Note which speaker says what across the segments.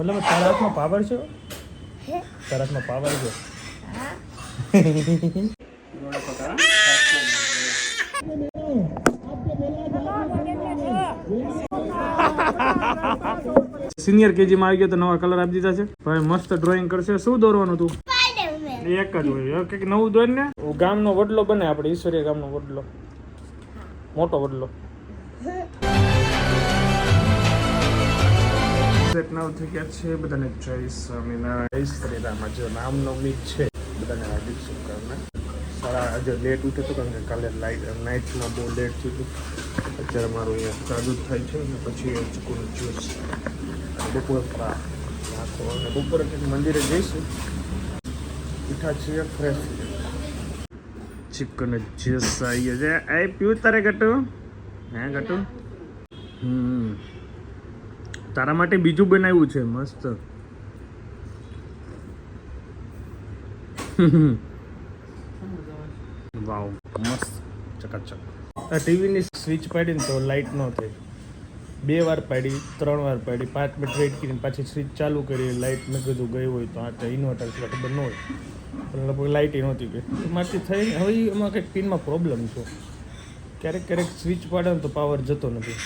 Speaker 1: मतलब तारा हाथમાં પાવર છે તારા હાથમાં પાવર છે સિનિયર કેજી માં આવી ગયો તો નવા કલર આપી દીધા છે ભાઈ મસ્ત ડ્રોઈંગ કરશે શું દોરવાનું તું એક જ હોય કંઈક નવું દોર ને ગામનો વડલો બને આપણે ઈશ્વરીય ગામનો વડલો મોટો વડલો સેટ નાવ થઈ ગયા છે બધાને જય સ્વામિનારાયણ શ્રી રામ જે રામનવમી છે બધાને હાર્દિક શુભકામના સારા આજે લેટ ઉઠ્યો હતો કારણ કે કાલે નાઇટમાં બહુ લેટ થયું હતું અત્યારે મારું અહીંયા ચાલુ થાય છે અને પછી ચીકુનું જ્યુસ બપોર નાખો અને બપોરે કંઈક મંદિરે જઈશું ઉઠા છીએ ફ્રેશ ચિકન જ્યુસ આવી છે એ પીવું તારે ગટુ હે ગટુ તારા માટે બીજું બનાવ્યું છે મસ્ત વાવ મસ્ત ચકાચક આ ટીવીની સ્વિચ પાડીને તો લાઇટ ન થઈ 2 વાર પાડી 3 વાર પાડી 5 મિનિટ વેઇટ કરીને પાછી સ્વિચ ચાલુ કરી લાઇટ મેં કીધું ગઈ હોય તો આ ઇન્વર્ટર છે ખબર ન હોય પણ લગભગ લાઇટ નહોતી ગઈ એમાંથી થઈ હવે એમાં કંઈક પિનમાં પ્રોબ્લેમ છે ક્યારેક ક્યારેક સ્વિચ પાડે ને તો પાવર જતો નથી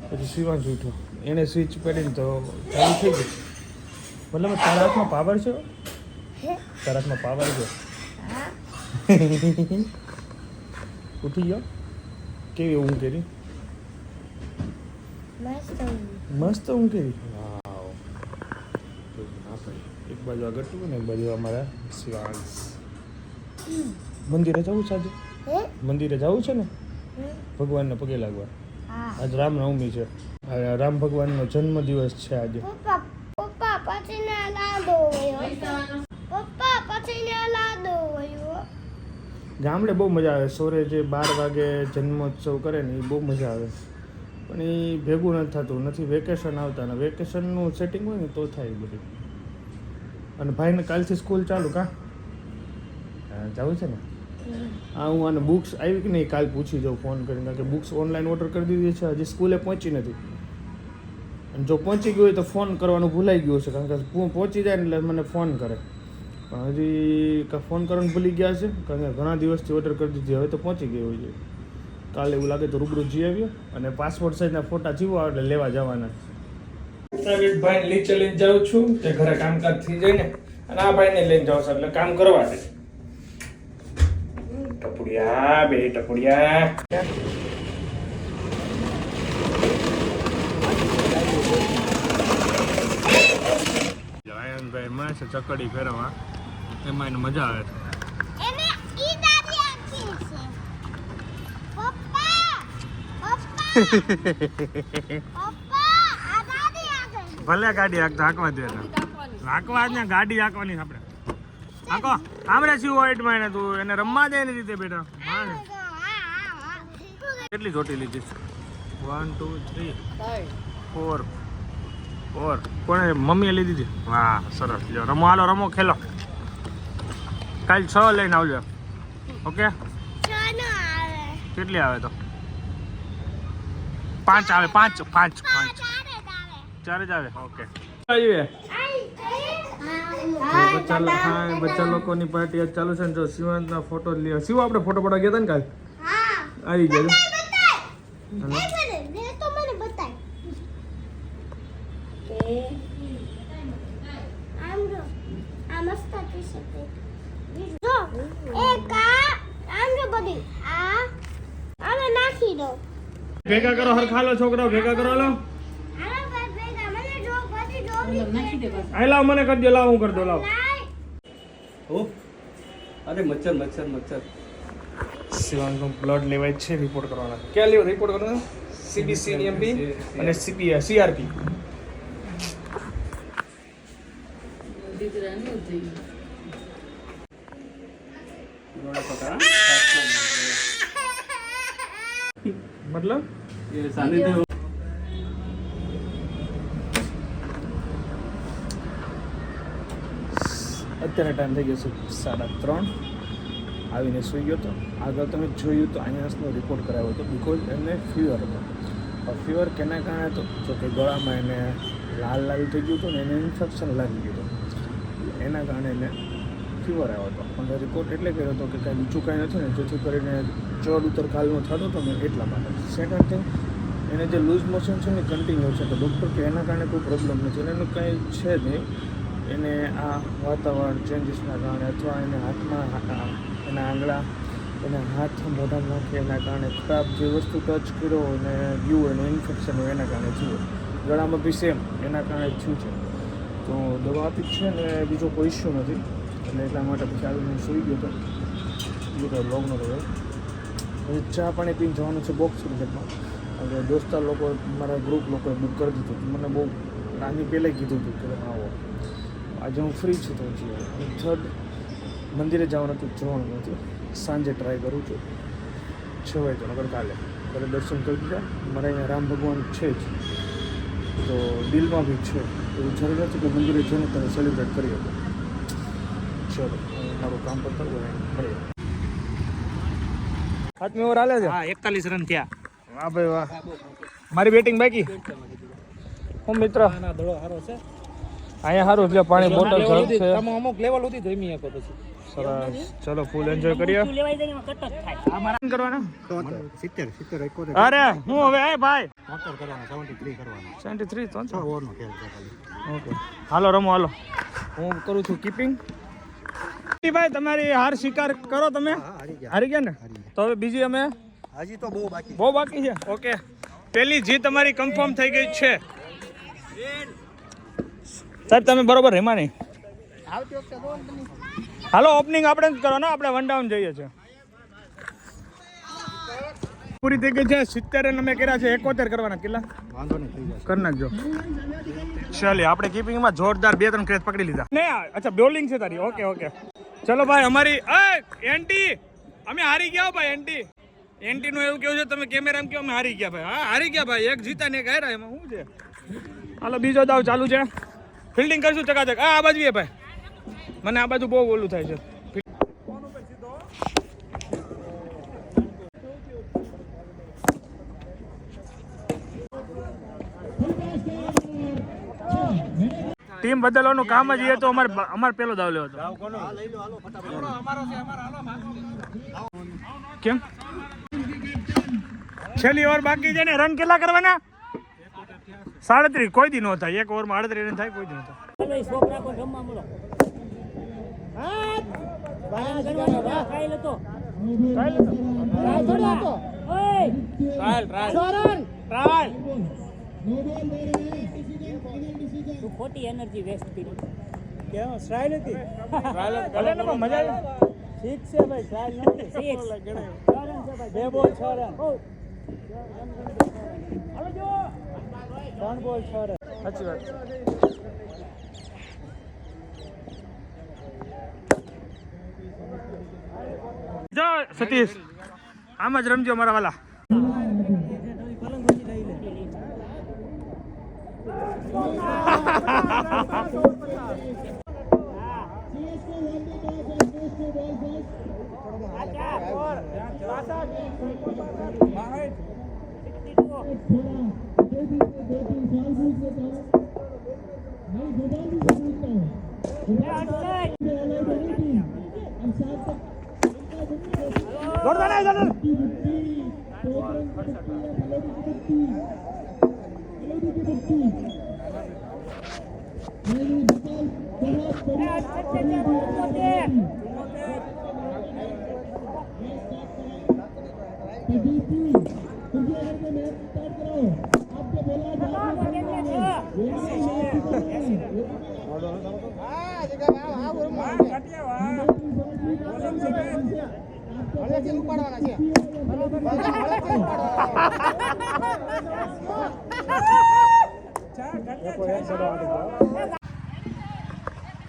Speaker 1: પછી શિવાંશ ઉઠ્યો એને સ્વિચ પાડીને તો ચાલુ થઈ ગઈ મતલબ તારા હાથમાં પાવર છે તારા હાથમાં પાવર છે ઉઠી ગયો કેવી ઊંઘ કરી મસ્ત ઊંઘ કરી એક બાજુ આગળ તું ને એક બાજુ અમારા શિવાંશ મંદિરે જવું છે આજે મંદિરે જવું છે ને ભગવાનને પગે લાગવા આજ રામનવમી છે રામ ભગવાનનો જન્મ દિવસ છે આજે ગામડે બહુ મજા આવે સોરે જે 12 વાગે જન્મોત્સવ કરે ને એ બહુ મજા આવે પણ એ ભેગું નથી થતું નથી વેકેશન આવતા ને વેકેશનનું સેટિંગ હોય ને તો થાય બધું અને ભાઈને કાલથી સ્કૂલ ચાલુ કા જવું છે ને હા હું આને બુક્સ આવી કે નહીં કાલ પૂછી જાઉં ફોન કરીને કારણ કે બુક્સ ઓનલાઈન ઓર્ડર કરી દીધી છે હજી સ્કૂલે પહોંચી નથી અને જો પહોંચી ગયું હોય તો ફોન કરવાનું ભૂલાઈ ગયું છે કારણ કે પહોંચી જાય ને એટલે મને ફોન કરે પણ હજી ફોન કરવાનું ભૂલી ગયા છે કારણ કે ઘણા દિવસથી ઓર્ડર કરી દીધી હવે તો પહોંચી ગઈ હોય છે કાલે એવું લાગે તો રૂબરૂ જઈ આવ્યો અને પાસપોર્ટ સાઇઝના ફોટા જીવો એટલે લેવા જવાના ભાઈ નીચે લઈને જાઉં છું તે ઘરે કામકાજ થઈ જાય ને અને આ ભાઈને લઈને જાઉં છું એટલે કામ કરવા દે ટપુડિયા બે ટપુડિયા જયંતભાઈ મસ્ત ચકડી ફેરવા એમાં એને મજા આવે ભલે ગાડી હાંકવા દે હાંકવા જ ને ગાડી હાંકવાની આપણે હાંકો આમરે શું વાઈટમાં એને તું એને રમવા દે એની રીતે બેટા કેટલી ચોટી લીધી 1 2 3 4 કોણે મમ્મીએ લીધી હતી વાહ સરસ લ્યો રમો હાલો રમો ખેલો કાલ 6 લઈને આવજો ઓકે કેટલી આવે તો 5 આવે 5 4 જ આવે ઓકે બચ્ચા લોકોની પાર્ટી આજ ચાલુ છે ને જો શિવાંતના ફોટો લ્યો શિવ આપણે ફોટો પડવા ગયા હતા ને કાલ આવી ગયા ભેગા કરો હરખા લો છોકરાઓ ભેગા કરો લો આ લાવ મને કરી દો લાવ હું કરી દો લાવ
Speaker 2: અરે મચ્છર મચ્છર મચ્છર
Speaker 1: શિવાંગનો બ્લડ લેવાય છે રિપોર્ટ કરવાના ક્યાં લેવો રિપોર્ટ કરવાનો CBCMP અને CRP मतलब
Speaker 2: ये सानिध्य
Speaker 1: અત્યારે ટાઈમ થઈ ગયો છે 3:30 આવીને સૂઈ ગયો હતો આગળ તમે જોયું તો આઈએસનો રિપોર્ટ કરાવ્યો હતો બિકોઝ એને ફીવર હતો ફીવર કેના કારણે હતો જો કે ગળામાં એને લાલ થઈ ગયું હતું ને એને ઇન્ફેક્શન લાગી ગયું હતું, એના કારણે એને ફીવર આવ્યો હતો. અને રિપોર્ટ એટલે કર્યો હતો કે કાંઈ બીજું કાંઈ નથી ને, જેથી કરીને ચડ ઉતર કાલનો થતો હતો ને એટલા માટે. સેકન્ડ થિંગ, એને જે લૂઝ મોશન છે ને કન્ટિન્યુ છે, તો ડૉક્ટર કે એના કારણે કોઈ પ્રોબ્લેમ નથી, એનું કંઈ છે નહીં. એને આ વાતાવરણ ચેન્જીસના કારણે અથવા એને હાથમાં એના આંગળા, એના હાથ મોઢામાં નાખે એના કારણે ખરાબ જે વસ્તુ ટચ કર્યો અને ગયું એને ઇન્ફેક્શન હોય એના કારણે થયું. ગળામાં બી સેમ એના કારણે જ થયું છે. તો દવા આપી જ છે ને બીજો કોઈ ઇસ્યુ નથી, એટલે એટલા માટે પછી આવીને સૂઈ ગયો હતો. બીજું કાંઈ બ્લોગ નહોતો હોય. હવે ચા પાણી પીને જવાનું છે બોક્સ ક્રિકેટમાં. હવે દોસ્તાર લોકો મારા ગ્રુપ લોકોએ બુક કરી દીધું હતું. મને બહુ આની પહેલાં કીધું હતું કે તમે આવો. આજે હું ફ્રી છું તો જઈએ. થર્ડ મંદિરે જવાનું નથી, સાંજે ટ્રાય કરું છું 6 વાગે, નગર કાલે દર્શન કરી દીધા. મારા અહીંયા રામ ભગવાન છે જ, તો દિલમાં બી છે, એવું જરૂર નથી કે મંદિરે જઈને તમે સેલિબ્રેટ કરી શકો. ચલો મારું કામ પર કરવું હોય મળીએ. 7મી ઓવર હાલે છે.
Speaker 3: હા 41 રન થયા.
Speaker 1: વાહ ભાઈ વાહ, મારી બેટિંગ બાકી. હું મિત્ર
Speaker 3: દડો સારો છે
Speaker 1: અહીંયા સારું એટલે પાણી બોટલ જળ છે.
Speaker 3: અમુક લેવલ સુધી રમી શકો પછી.
Speaker 1: સરસ, ચલો ફૂલ એન્જોય કરીએ. કરવાના
Speaker 3: 70 71
Speaker 1: અરે હું હવે એ ભાઈ
Speaker 3: 73 કરવાના 73 કરવાના
Speaker 1: 73 તો
Speaker 3: 6 ઓવરનો ખેલ છે ખાલી.
Speaker 1: ઓકે હાલો રમો હાલો. હું કરું છું કીપિંગ. ભાઈ તમારી હાર સ્વીકાર કરો તમે. હારી ગયા ને, તો હવે બીજી અમે
Speaker 3: હજી તો બહુ
Speaker 1: બાકી છે. ઓકે, પહેલી જીત અમારી કન્ફર્મ થઈ ગઈ છે. સાહેબ તમે બરોબર રેમા નહીં. હાલો ઓપનિંગ આપણે જ કરો ને, આપણે 1 ડાઉન જઈએ છીએ. પૂરી થઈ ગઈ છે. 70 રન અમે કર્યા છે. 71 કરવાના કેટલા
Speaker 3: વાંધો નહીં થઈ જશે.
Speaker 1: કરી નાખજો. ચાલે આપણે કીપિંગમાં જોરદાર 2-3 ક્રેચ પકડી લીધા. નહીં અચ્છા બોલિંગ છે તારી. ઓકે ચલો ભાઈ અમારી એન્ટી અમે હારી ગયા ભાઈ. એન્ટી નું એવું કેવું છે, તમે કેમેરામાં કહો અમે હારી ગયા ભાઈ. હા હારી ગયા ભાઈ, એક જીતા ને એક હાર્યા, એમાં શું છે. હાલો બીજો દાવ ચાલુ છે. ફિલ્ડિંગ કરશું ચકાચક. આ બાજુ ભાઈ, મને આ બાજુ બહુ ઓલું થાય છે. ટીમ બદલવાનું કામ જ એ તો અમારે પેલો દાવ લેવો હતો. કેમ છેલ્લી ઓવર બાકી છે ને, રન કેટલા કરવાના? 37. કોઈ દી ન થાય. એક ઓવરમાં 38 રન થાય, કોઈ દી ન થાય.
Speaker 4: ખોટી એનર્જી વેસ્ટ કરી.
Speaker 1: કેમ સ્ટાઇલ હતી? ભલે ને પણ મજા આવી. ઠીક છે ભાઈ, સ્ટાઇલ નથી. 6 રન છે ભાઈ. 2 બોલ 6 રન. હાલો જો 3 બોલ 6 રન. સાચી વાત છે. જો સતીશ આમ જ રમજો મારા વાલા.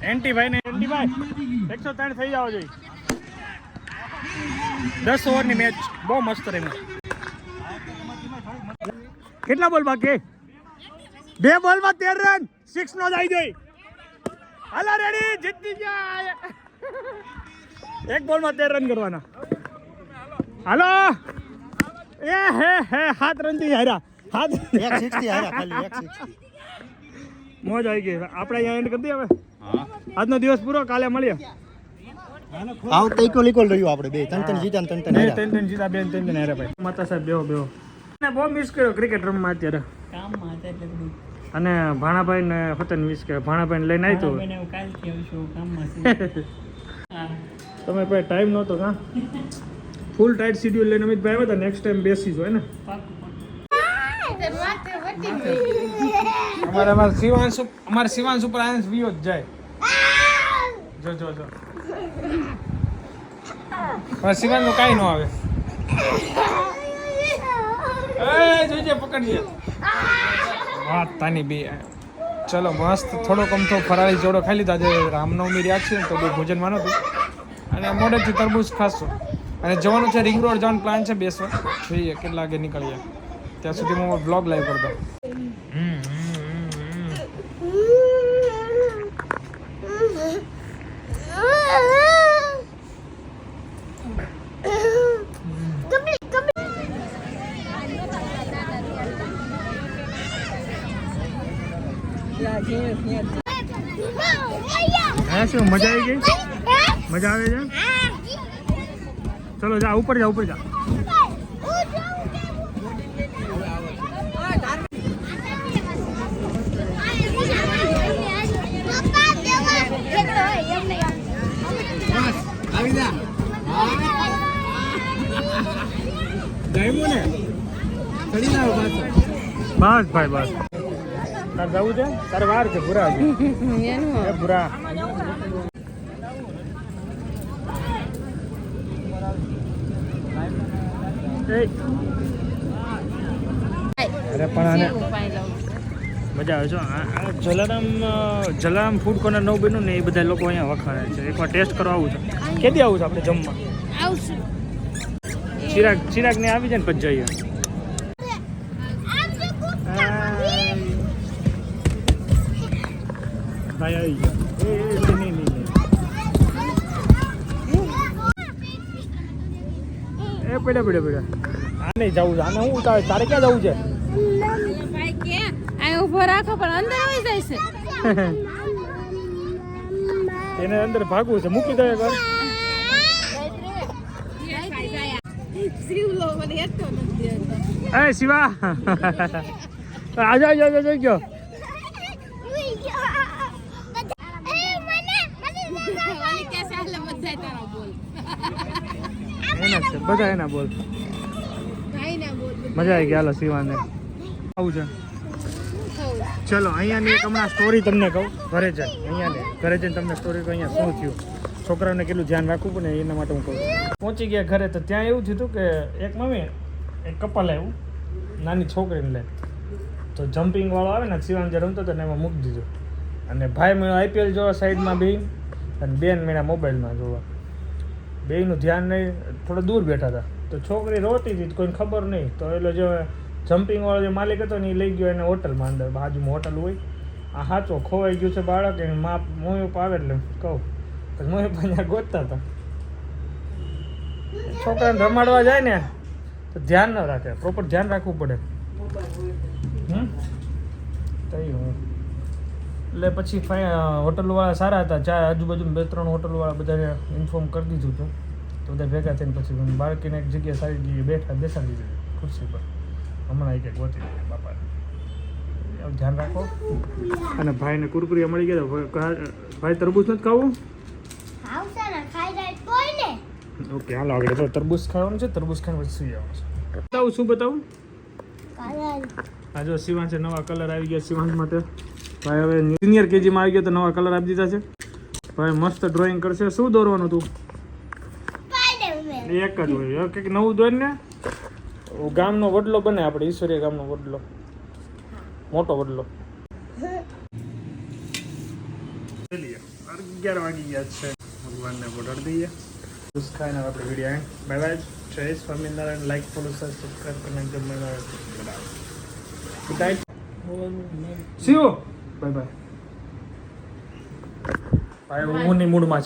Speaker 1: એન્ટી ભાઈ 103 થઈ જાવ જોઈએ. 10 ઓવરની મેચ બહુ મસ્ત રમી. કેટલા બોલ બાકી? 2 બોલમાં 13 રન. 6 નો જ આવી જાય. હાલો રેડી, જીતી ગયા. 1 બોલમાં 13 રન કરવાના. હાલો એ હે 7 રન થી હાર્યા. 160 હાર્યા ખાલી 160. મોજ આવી ગઈ. આપણે અહીંયા એન્ડ કરી દઈએ હવે. આજનો દિવસ પૂરો, કાલે મળીએ.
Speaker 3: આવ તો ઇક્વલ ઇક્વલ રહ્યું આપણે બે ત્રણ જીતા ને ત્રણ હાર્યા.
Speaker 1: ત્રણ જીતા, બે ત્રણ હારે ભાઈ. માતા સાહેબ બેહો. ને બહુ મિસ કર્યો ક્રિકેટ રમવા અત્યારે.
Speaker 4: કામમાં હતા એટલે બધું.
Speaker 1: અને ભાણાભાઈ ને ફતન મિસ કર્યો. ભાણાભાઈ લઈને આવી તો
Speaker 4: મને હું કાલથી આવશું કામમાં છે. હા.
Speaker 1: તમે ભાઈ ટાઈમ નહોતો હા. ફૂલ ટાઈટ શિડ્યુલ લઈને અમિતભાઈ આવ્યા હતા. નેક્સ્ટ ટાઈમ બેસીશું હોય ને. અમારે શિવાંશ ઉપર આયન્સ વિયો જ જાય. જો શિવાંશ નું કાંઈ ન આવે. જોઈજે પકડજે. વાત તાની બે. ચલો મસ્ત થોડોક અમથો ફરાળી જોડો ખાઈ લીધા. આજે રામનવમી રહ્યા છે ને તો બહુ ભોજન માનો હતું. અને મોડેથી તરબૂચ ખાશું. અને જવાનું છે રિંગ રોડ જવાનું પ્લાન છે બેસવા. જોઈએ કેટલા વાગે નીકળીએ. ત્યાં સુધી હું બ્લોગ લાઈવ કરતો. હા શું મજા આવી ગઈ? મજા આવે છે? ચલો જા ઉપર જા. બસ ભાઈ બસ. તાર જવું છે? તારે વાર છે ભૂરા છે. ભૂરા અરે પણ આને મજા આવે છે. જલારામ ફૂડ કોર્નર નવું બન્યું ને એ બધા લોકો અહીંયા વખાણે છે. એકવાર ટેસ્ટ કરવા આવું છે. કેદી આવું છે આપણે જમવા? ચિરાગ ને આવી જાય ને પછી જઈએ. ભાઈ આવી ગયા. નહીં. એ પડ્યા. આ નહીં જવું છે. આને હું તારે ક્યાં જવું છે?
Speaker 5: ઉભો રાખો પણ અંદર આવી જાય છે.
Speaker 1: એને અંદર ભાગવું છે. મૂકી દે ઘર. એ શિવા આજા જઈ ગયો. બધા એના બોલ. મજા આવી ગઈ. હાલો શિવાને આવું છે. ચલો અહીંયાની એક હમણાં સ્ટોરી તમને કહું. ઘરે જઈને તમને સ્ટોરી કહું અહીંયા શું થયું. છોકરાને કેટલું ધ્યાન રાખવું પડે એના માટે હું કહું. પહોંચી ગયા ઘરે તો ત્યાં એવું થયું કે એક મમ્મી એક કપલ આવ્યું નાની છોકરીને લે. તો જમ્પિંગ વાળો આવે ને શિવાન જે રમતો હતો ને એમાં મૂકી દીધું. અને ભાઈ મેળો આઈપીએલ જોવા સાઈડમાં બે અને બેન મેળા મોબાઈલમાં જોવા. બેયનું ધ્યાન નહીં. થોડા દૂર બેઠા હતા તો છોકરી રોતી હતી કોઈને ખબર નહીં. તો એટલે જો જમ્પિંગ વાળો જે માલિક હતો ને એ લઈ ગયો એને હોટલમાં. અંદર બાજુમાં હોટલ હોય. આ સાચો ખોવાઈ ગયું છે બાળક. એને મમ્મી પપ્પા આવે એટલે કહું પછી મમ્મી પપ્પા ત્યાં ગોતતા હતા. છોકરાને રમાડવા જાય ને તો ધ્યાન ન રાખે. પ્રોપર ધ્યાન રાખવું પડે. એટલે પછી હોટલવાળા સારા હતા. ચાર આજુબાજુ 2-3 હોટલવાળા બધાને ઇન્ફોર્મ કરી દીધું હતું. તો બધા ભેગા થઈને પછી બાળકીને એક જગ્યાએ સારી જગ્યાએ બેસાડી દીધી ખુરશી પર. હમણાં એક ગોતી દીધી બાપાને. ધ્યાન રાખો. અને ભાઈને કુરકુરિયા મળી ગયા. ભાઈ તરબૂચ નથી ખાવું? ઓકે હાલો આગળ. તો તરબૂચ ખાવાનું છે. તરબૂચ ખાઈને પછી સુઈ જવાનું છે. બતાવું શું બતાવું? આ જો શિવાંશે નવા કલર આવી ગયા શિવાંશ માટે. ભાઈ હવે સિનિયર કેજીમાં આવી ગયો તો નવા કલર આપી દીધા છે. ભાઈ મસ્ત ડ્રોઈંગ કરશે. શું દોરવાનું હતું? એક જ હોય. કંઈક નવું દોરી ને ગામનો વડલો બને. આપણે ઈશ્વરીય ગામનો વડલો, મોટો વડલો. 11 વાગી ગયા છે. ભગવાનને બોલાવી દઈએ. ખાઈને આપણે વિડીયો બાય બાય. જય સ્વામિનારાયણ. લાઈક ફોલો સબસ્ક્રાઈબ કરીને good night. C you. Bye bye. ભાઈ ઊંઘની મૂડમાં છે.